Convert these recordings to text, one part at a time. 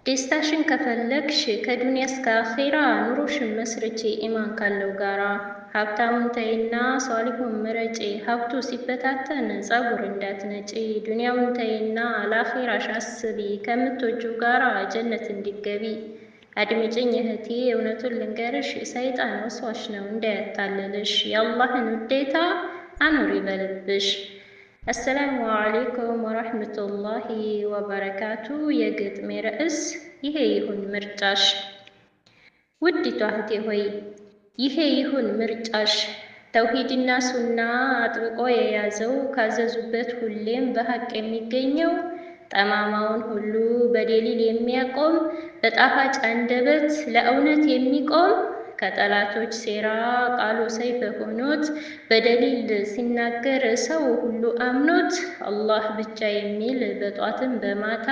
ደስታሽን ከፈለግሽ ከዱንያ እስከ አኼራ ኑሮሽን መስርቼ ኢማን ካለው ጋራ ሀብታሙን ተይና ሷሊሁን ምረጪ። ሀብቱ ሲበታተን ጸጉር እንዳትነጪ። ዱንያውን ተይና ለአኼራሽ አስቢ። ከምትወጁ ጋራ ጀነት እንዲገቢ። አድምጭኝ እህቴ እውነቱን ልንገርሽ፣ ሰይጣን ወስዋሽ ነው እንዳያታልልሽ። የአላህን ውዴታ አኑሪ በልብሽ። አሰላሙ አለይኩም ወራህመቱላሂ ወበረካቱ። የግጥሜ ርዕስ ይሄ ይሁን ምርጫሽ። ውዲቷ እህቴ ሆይ ይሄ ይሁን ምርጫሽ። ተውሂድና ሱና አጥብቆ የያዘው ካዘዙበት ሁሌም በሐቅ የሚገኘው ጠማማውን ሁሉ በደሊል የሚያቆም በጣፋጭ አንደበት ለእውነት የሚቆም ከጠላቶች ሴራ ቃሉ ሰይፍ ሆኖት በደሊል ሲናገር ሰው ሁሉ አምኖት አላህ ብቻ የሚል በጧትም በማታ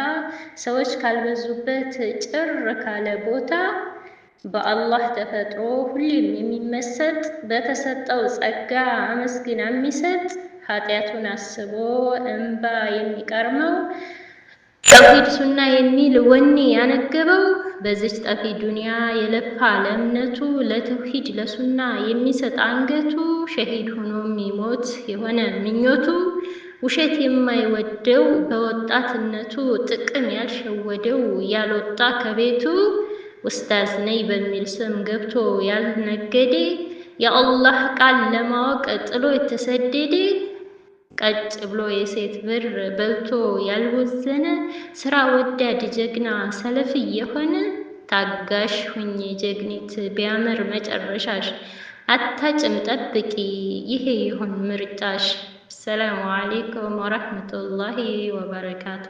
ሰዎች ካልበዙበት ጭር ካለ ቦታ በአላህ ተፈጥሮ ሁሌም የሚመሰጥ በተሰጠው ጸጋ አመስግና የሚሰጥ ኃጢአቱን አስቦ እንባ የሚቀርመው ተውሂድ ሱና የሚል ወኔ ያነገበው በዚች ጠፊ ዱንያ የለፋ ለእምነቱ ለተውሂድ ለሱና የሚሰጥ አንገቱ ሸሂድ ሆኖ የሚሞት የሆነ ምኞቱ ውሸት የማይወደው በወጣትነቱ ጥቅም ያልሸወደው ያልወጣ ከቤቱ ኡስታዝ ነኝ በሚል ስም ገብቶ ያልነገደ የአላህ ቃል ለማወቅ ጥሎ የተሰደደ ቀጭ ብሎ የሴት ብር በልቶ ያልወዘነ ስራ ወዳድ ጀግና ሰለፍ የሆነ ታጋሽ ሁኚ ጀግኒት ቢያምር መጨረሻሽ። አታጭም ጠብቂ ይሄ ይሁን ምርጫሽ። ሰላሙ አለይኩም ወራህመቱላሂ ወበረካቱ።